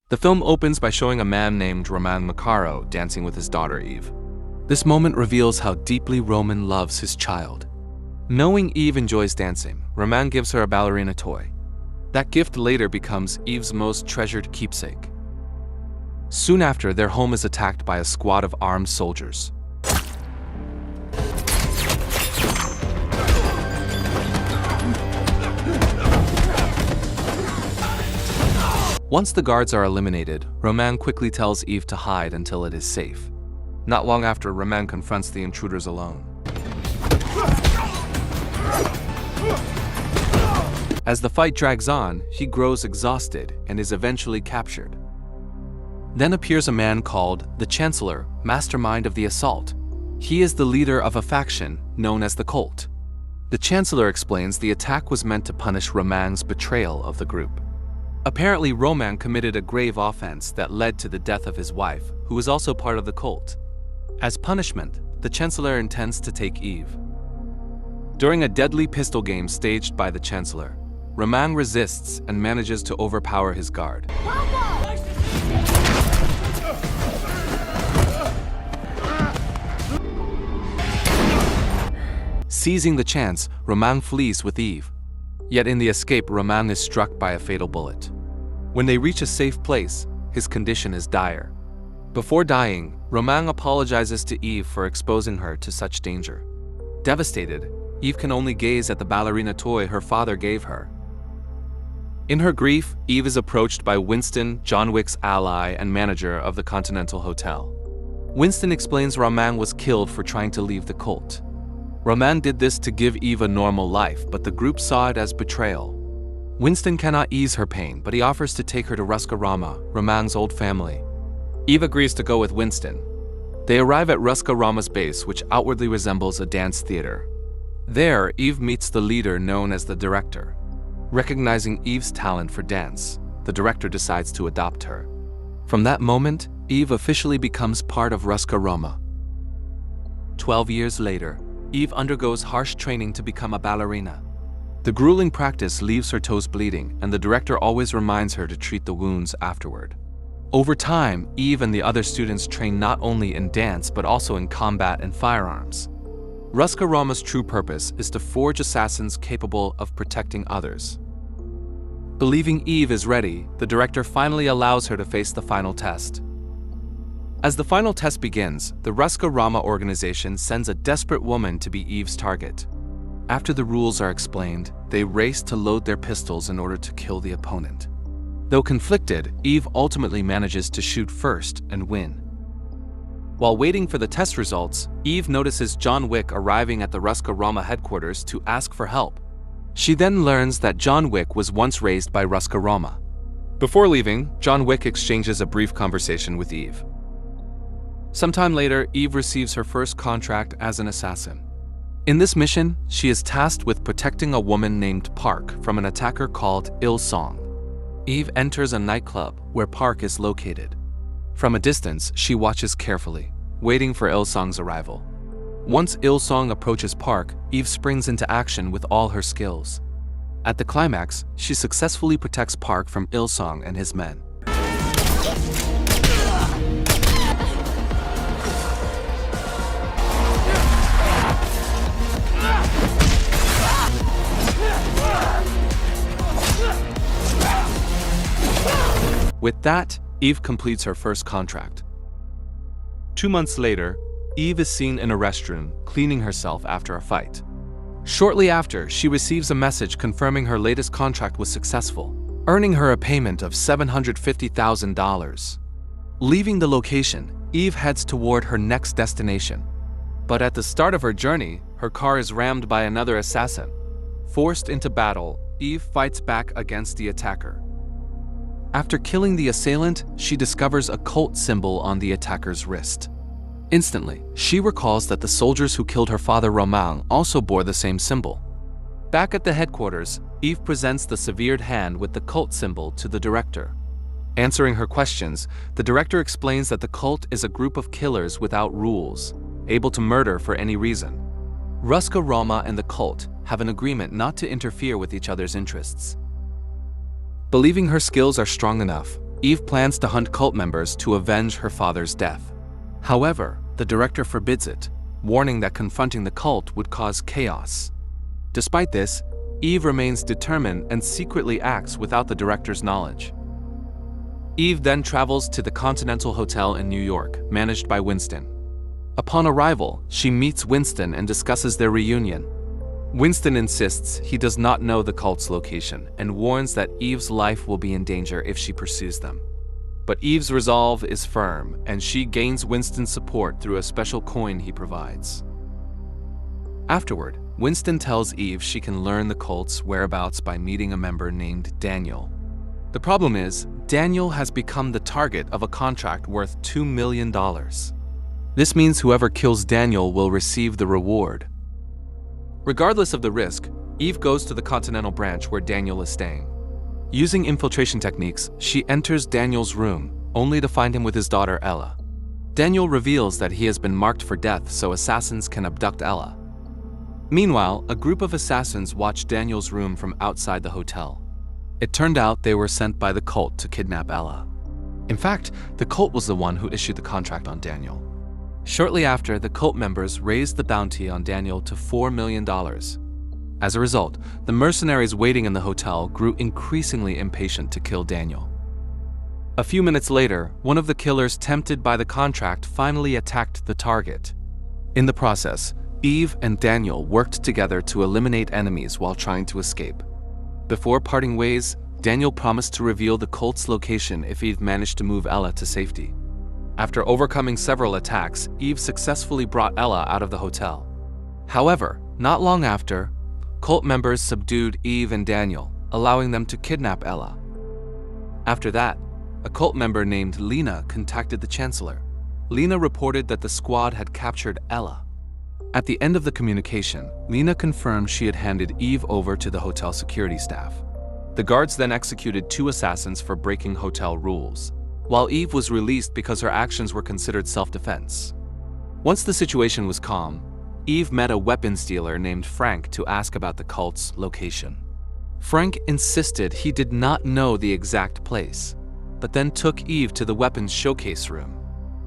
The film opens by showing a man named Roman Macaro dancing with his daughter Eve. This moment reveals how deeply Roman loves his child. Knowing Eve enjoys dancing, Roman gives her a ballerina toy. That gift later becomes Eve's most treasured keepsake. Soon after, their home is attacked by a squad of armed soldiers. Once the guards are eliminated, Roman quickly tells Eve to hide until it is safe. Not long after, Roman confronts the intruders alone. As the fight drags on, he grows exhausted and is eventually captured. Then appears a man called the Chancellor, mastermind of the assault. He is the leader of a faction known as the Cult. The Chancellor explains the attack was meant to punish Roman's betrayal of the group. Apparently, Roman committed a grave offense that led to the death of his wife, who was also part of the cult. As punishment, the Chancellor intends to take Eve. During a deadly pistol game staged by the Chancellor, Roman resists and manages to overpower his guard. Seizing the chance, Roman flees with Eve. Yet in the escape, Roman is struck by a fatal bullet. When they reach a safe place, his condition is dire. Before dying, Roman apologizes to Eve for exposing her to such danger. Devastated, Eve can only gaze at the ballerina toy her father gave her. In her grief, Eve is approached by Winston, John Wick's ally and manager of the Continental Hotel. Winston explains Roman was killed for trying to leave the cult. Roman did this to give Eve a normal life, but the group saw it as betrayal. Winston cannot ease her pain, but he offers to take her to Ruska Roma, Roman's old family. Eve agrees to go with Winston. They arrive at Ruska Roma's base, which outwardly resembles a dance theater. There, Eve meets the leader known as the Director. Recognizing Eve's talent for dance, the Director decides to adopt her. From that moment, Eve officially becomes part of Ruska Roma. 12 years later, Eve undergoes harsh training to become a ballerina. The grueling practice leaves her toes bleeding, and the Director always reminds her to treat the wounds afterward. Over time, Eve and the other students train not only in dance but also in combat and firearms. Ruska Roma's true purpose is to forge assassins capable of protecting others. Believing Eve is ready, the Director finally allows her to face the final test. As the final test begins, the Ruska Roma organization sends a desperate woman to be Eve's target. After the rules are explained, they race to load their pistols in order to kill the opponent. Though conflicted, Eve ultimately manages to shoot first and win. While waiting for the test results, Eve notices John Wick arriving at the Ruska Roma headquarters to ask for help. She then learns that John Wick was once raised by Ruska Roma. Before leaving, John Wick exchanges a brief conversation with Eve. Sometime later, Eve receives her first contract as an assassin. In this mission, she is tasked with protecting a woman named Park from an attacker called Il-song. Eve enters a nightclub where Park is located. From a distance, she watches carefully, waiting for Il-song's arrival. Once Il-song approaches Park, Eve springs into action with all her skills. At the climax, she successfully protects Park from Il-song and his men. With that, Eve completes her first contract. 2 months later, Eve is seen in a restroom cleaning herself after a fight. Shortly after, she receives a message confirming her latest contract was successful, earning her a payment of $750,000. Leaving the location, Eve heads toward her next destination. But at the start of her journey, her car is rammed by another assassin. Forced into battle, Eve fights back against the attacker. After killing the assailant, she discovers a cult symbol on the attacker's wrist. Instantly, she recalls that the soldiers who killed her father Roman also bore the same symbol. Back at the headquarters, Eve presents the severed hand with the cult symbol to the Director. Answering her questions, the Director explains that the cult is a group of killers without rules, able to murder for any reason. Ruska Roma and the cult have an agreement not to interfere with each other's interests. Believing her skills are strong enough, Eve plans to hunt cult members to avenge her father's death. However, the director forbids it, warning that confronting the cult would cause chaos. Despite this, Eve remains determined and secretly acts without the director's knowledge. Eve then travels to the Continental Hotel in New York, managed by Winston. Upon arrival, she meets Winston and discusses their reunion. Winston insists he does not know the cult's location and warns that Eve's life will be in danger if she pursues them. But Eve's resolve is firm, and she gains Winston's support through a special coin he provides. Afterward, Winston tells Eve she can learn the cult's whereabouts by meeting a member named Daniel. The problem is, Daniel has become the target of a contract worth $2 million. This means whoever kills Daniel will receive the reward. Regardless of the risk, Eve goes to the Continental branch where Daniel is staying. Using infiltration techniques, she enters Daniel's room, only to find him with his daughter Ella. Daniel reveals that he has been marked for death so assassins can abduct Ella. Meanwhile, a group of assassins watch Daniel's room from outside the hotel. It turned out they were sent by the cult to kidnap Ella. In fact, the cult was the one who issued the contract on Daniel. Shortly after, the cult members raised the bounty on Daniel to $4 million. As a result, the mercenaries waiting in the hotel grew increasingly impatient to kill Daniel. A few minutes later, one of the killers tempted by the contract finally attacked the target. In the process, Eve and Daniel worked together to eliminate enemies while trying to escape. Before parting ways, Daniel promised to reveal the cult's location if Eve managed to move Ella to safety. After overcoming several attacks, Eve successfully brought Ella out of the hotel. However, not long after, cult members subdued Eve and Daniel, allowing them to kidnap Ella. After that, a cult member named Lena contacted the Chancellor. Lena reported that the squad had captured Ella. At the end of the communication, Lena confirmed she had handed Eve over to the hotel security staff. The guards then executed 2 assassins for breaking hotel rules, while Eve was released because her actions were considered self-defense. Once the situation was calm, Eve met a weapons dealer named Frank to ask about the cult's location. Frank insisted he did not know the exact place, but then took Eve to the weapons showcase room.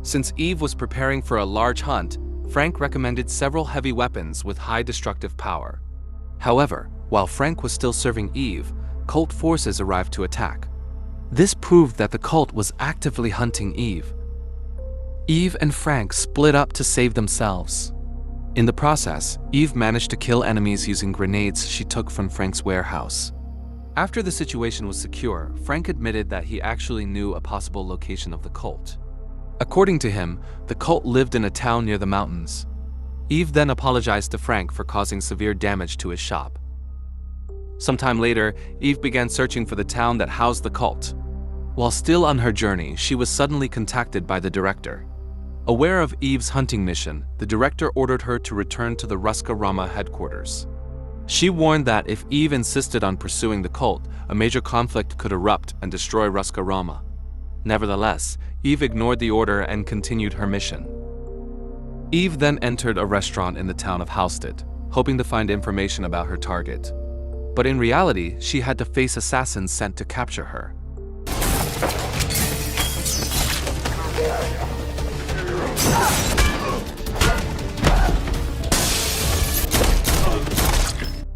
Since Eve was preparing for a large hunt, Frank recommended several heavy weapons with high destructive power. However, while Frank was still serving Eve, cult forces arrived to attack. This proved that the cult was actively hunting Eve. Eve and Frank split up to save themselves. In the process, Eve managed to kill enemies using grenades she took from Frank's warehouse. After the situation was secure, Frank admitted that he actually knew a possible location of the cult. According to him, the cult lived in a town near the mountains. Eve then apologized to Frank for causing severe damage to his shop. Sometime later, Eve began searching for the town that housed the cult. While still on her journey, she was suddenly contacted by the director. Aware of Eve's hunting mission, the director ordered her to return to the Ruska Roma headquarters. She warned that if Eve insisted on pursuing the cult, a major conflict could erupt and destroy Ruska Roma. Nevertheless, Eve ignored the order and continued her mission. Eve then entered a restaurant in the town of Halstead, hoping to find information about her target. But in reality, she had to face assassins sent to capture her.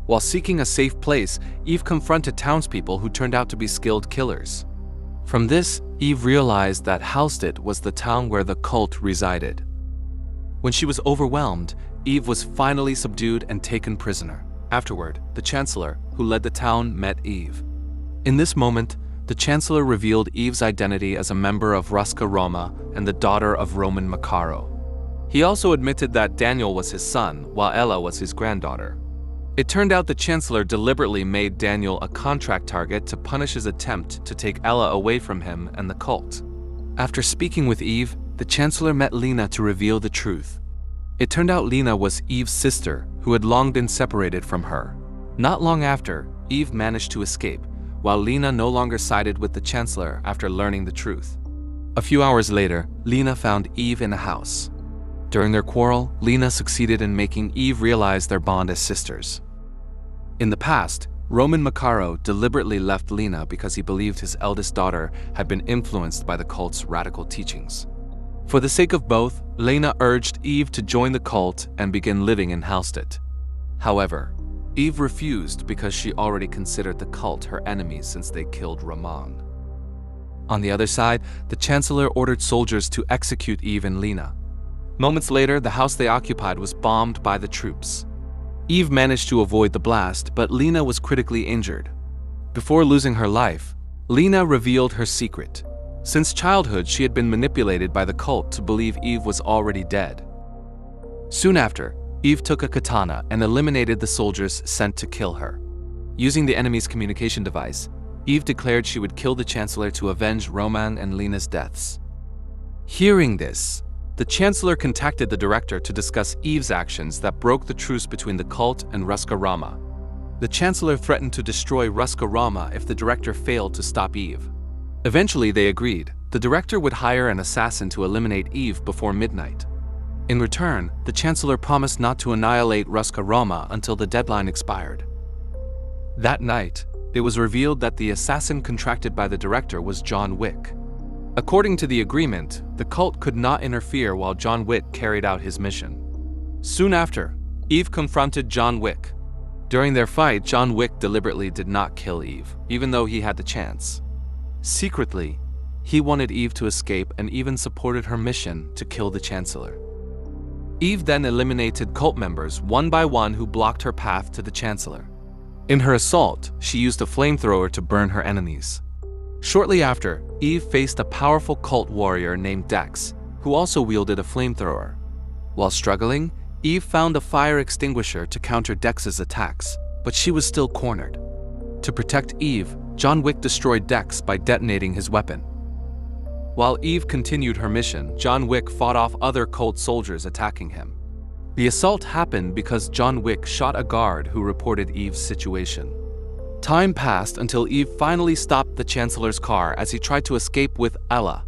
While seeking a safe place, Eve confronted townspeople who turned out to be skilled killers. From this, Eve realized that Halstead was the town where the cult resided. When she was overwhelmed, Eve was finally subdued and taken prisoner. Afterward, the Chancellor, who led the town, met Eve. In this moment, the Chancellor revealed Eve's identity as a member of Ruska Roma and the daughter of Roman Makarov. He also admitted that Daniel was his son, while Ella was his granddaughter. It turned out the Chancellor deliberately made Daniel a contract target to punish his attempt to take Ella away from him and the cult. After speaking with Eve, the Chancellor met Lena to reveal the truth. It turned out Lena was Eve's sister, who had long been separated from her. Not long after, Eve managed to escape, while Lena no longer sided with the Chancellor after learning the truth. A few hours later, Lena found Eve in a house. During their quarrel, Lena succeeded in making Eve realize their bond as sisters. In the past, Roman Macaro deliberately left Lena because he believed his eldest daughter had been influenced by the cult's radical teachings. For the sake of both, Lena urged Eve to join the cult and begin living in Halstead. However, Eve refused because she already considered the cult her enemies since they killed Roman. On the other side, the Chancellor ordered soldiers to execute Eve and Lena. Moments later, the house they occupied was bombed by the troops. Eve managed to avoid the blast, but Lena was critically injured. Before losing her life, Lena revealed her secret. Since childhood, she had been manipulated by the cult to believe Eve was already dead. Soon after, Eve took a katana and eliminated the soldiers sent to kill her. Using the enemy's communication device, Eve declared she would kill the Chancellor to avenge Roman and Lena's deaths. Hearing this, the Chancellor contacted the director to discuss Eve's actions that broke the truce between the cult and Ruska Roma. The Chancellor threatened to destroy Ruska Roma if the director failed to stop Eve. Eventually, they agreed. The director would hire an assassin to eliminate Eve before midnight. In return, the Chancellor promised not to annihilate Ruska Roma until the deadline expired. That night, it was revealed that the assassin contracted by the director was John Wick. According to the agreement, the cult could not interfere while John Wick carried out his mission. Soon after, Eve confronted John Wick. During their fight, John Wick deliberately did not kill Eve, even though he had the chance. Secretly, he wanted Eve to escape and even supported her mission to kill the Chancellor. Eve then eliminated cult members one by one who blocked her path to the Chancellor. In her assault, she used a flamethrower to burn her enemies. Shortly after, Eve faced a powerful cult warrior named Dex, who also wielded a flamethrower. While struggling, Eve found a fire extinguisher to counter Dex's attacks, but she was still cornered. To protect Eve, John Wick destroyed Dex by detonating his weapon. While Eve continued her mission, John Wick fought off other cult soldiers attacking him. The assault happened because John Wick shot a guard who reported Eve's situation. Time passed until Eve finally stopped the Chancellor's car as he tried to escape with Ella.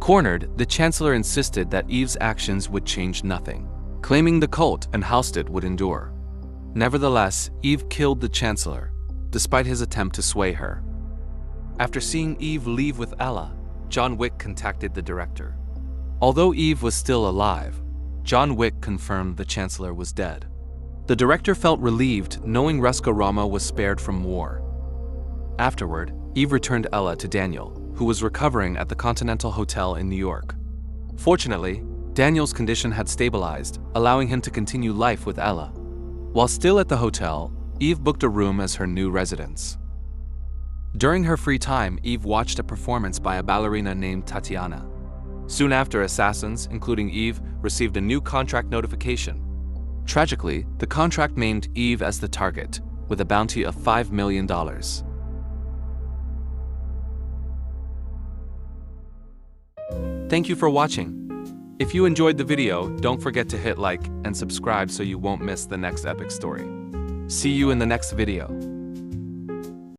Cornered, the Chancellor insisted that Eve's actions would change nothing, claiming the cult and Halstead would endure. Nevertheless, Eve killed the Chancellor, despite his attempt to sway her. After seeing Eve leave with Ella, John Wick contacted the director. Although Eve was still alive, John Wick confirmed the Chancellor was dead. The director felt relieved knowing Ruska Roma was spared from war. Afterward, Eve returned Ella to Daniel, who was recovering at the Continental Hotel in New York. Fortunately, Daniel's condition had stabilized, allowing him to continue life with Ella. While still at the hotel, Eve booked a room as her new residence. During her free time, Eve watched a performance by a ballerina named Tatiana. Soon after, assassins, including Eve, received a new contract notification. Tragically, the contract named Eve as the target, with a bounty of $5 million. Thank you for watching. If you enjoyed the video, don't forget to hit like and subscribe so you won't miss the next epic story. See you in the next video.